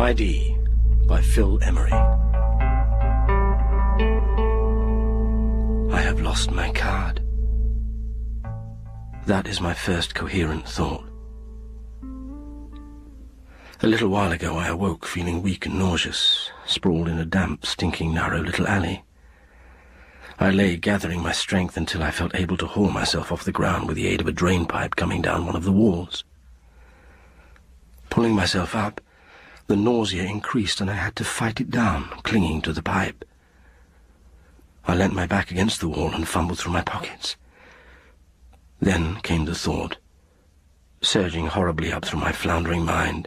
ID by Phil Emery. I have lost my card. That is my first coherent thought. A little while ago I awoke feeling weak and nauseous, sprawled in a damp, stinking, narrow little alley. I lay gathering my strength until I felt able to haul myself off the ground with the aid of a drain pipe coming down one of the walls. Pulling myself up, the nausea increased and I had to fight it down, clinging to the pipe. I leant my back against the wall and fumbled through my pockets. Then came the thought, surging horribly up through my floundering mind.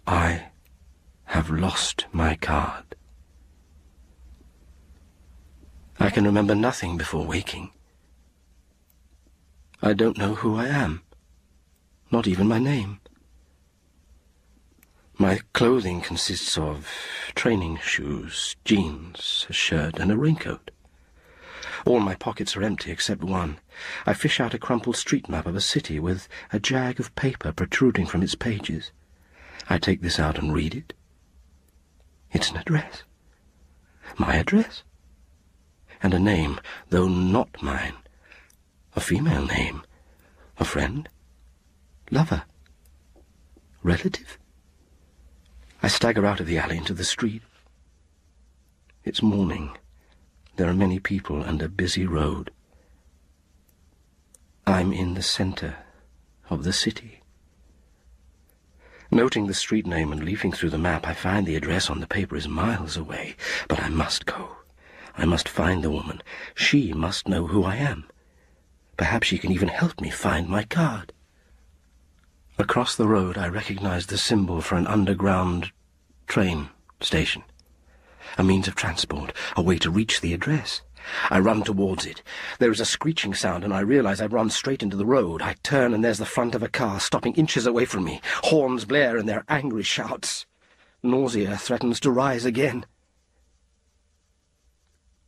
I have lost my card. I can remember nothing before waking. I don't know who I am, not even my name. My clothing consists of training shoes, jeans, a shirt, and a raincoat. All my pockets are empty except one. I fish out a crumpled street map of a city with a jag of paper protruding from its pages. I take this out and read it. It's an address. My address. And a name, though not mine. A female name. A friend. Lover. Relative. I stagger out of the alley into the street. It's morning. There are many people and a busy road. I'm in the center of the city. Noting the street name and leafing through the map, I find the address on the paper is miles away. But I must go. I must find the woman. She must know who I am. Perhaps she can even help me find my card. Across the road, I recognize the symbol for an underground train station. A means of transport, a way to reach the address. I run towards it. There is a screeching sound, and I realize I've run straight into the road. I turn, and there's the front of a car stopping inches away from me. Horns blare, and there are angry shouts. Nausea threatens to rise again.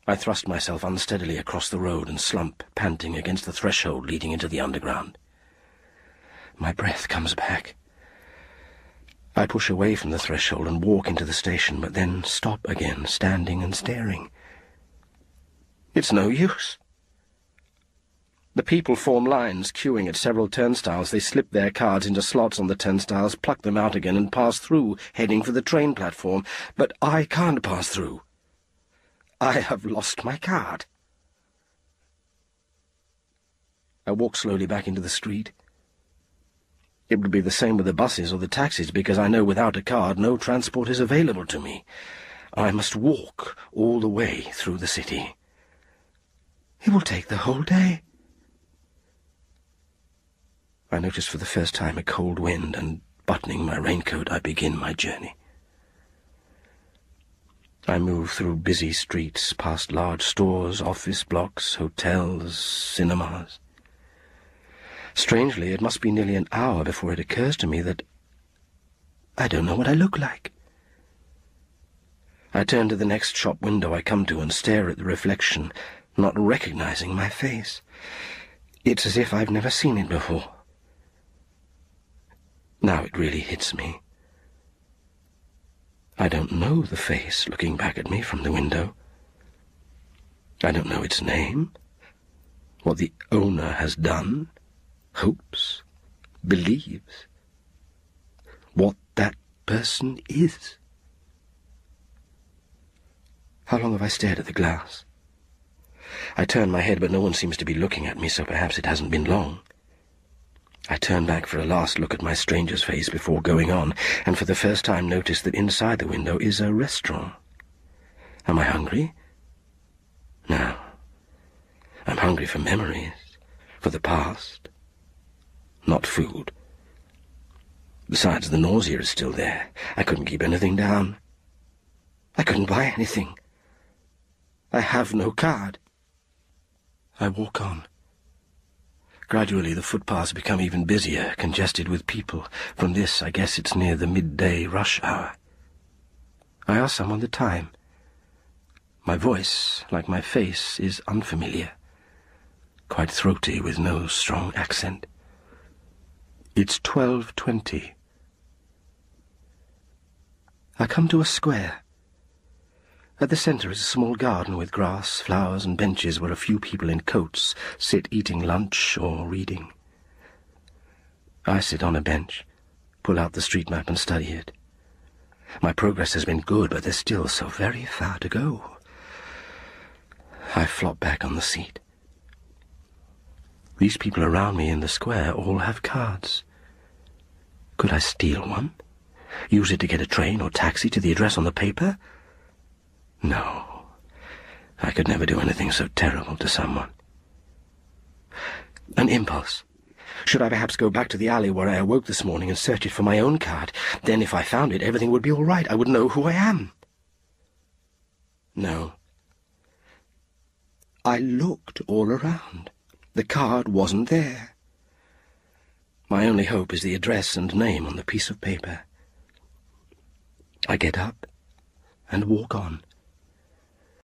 I thrust myself unsteadily across the road and slump, panting against the threshold leading into the underground. My breath comes back. I push away from the threshold and walk into the station, but then stop again, standing and staring. It's no use. The people form lines, queuing at several turnstiles. They slip their cards into slots on the turnstiles, pluck them out again, and pass through, heading for the train platform. But I can't pass through. I have lost my card. I walk slowly back into the street. It would be the same with the buses or the taxis, because I know without a card no transport is available to me. I must walk all the way through the city. It will take the whole day. I notice for the first time a cold wind, and buttoning my raincoat, I begin my journey. I move through busy streets, past large stores, office blocks, hotels, cinemas. Strangely, it must be nearly an hour before it occurs to me that I don't know what I look like. I turn to the next shop window I come to and stare at the reflection, not recognizing my face. It's as if I've never seen it before. Now it really hits me. I don't know the face looking back at me from the window. I don't know its name, what the owner has done, hopes, believes, what that person is. How long have I stared at the glass? I turn my head, but no one seems to be looking at me, so perhaps it hasn't been long. I turn back for a last look at my stranger's face before going on, and for the first time notice that inside the window is a restaurant. Am I hungry? No. I'm hungry for memories, for the past, not food. Besides, the nausea is still there. I couldn't keep anything down. I couldn't buy anything. I have no card. I walk on. Gradually, the footpaths become even busier, congested with people. From this, I guess it's near the midday rush hour. I ask someone the time. My voice, like my face, is unfamiliar, quite throaty with no strong accent. It's 12:20. I come to a square. At the centre is a small garden with grass, flowers, and benches where a few people in coats sit eating lunch or reading. I sit on a bench, pull out the street map and study it. My progress has been good, but there's still so very far to go. I flop back on the seat. These people around me in the square all have cards. Could I steal one? Use it to get a train or taxi to the address on the paper? No. I could never do anything so terrible to someone. An impulse. Should I perhaps go back to the alley where I awoke this morning and search it for my own card? Then if I found it, everything would be all right. I would know who I am. No. I looked all around. The card wasn't there. My only hope is the address and name on the piece of paper. I get up and walk on.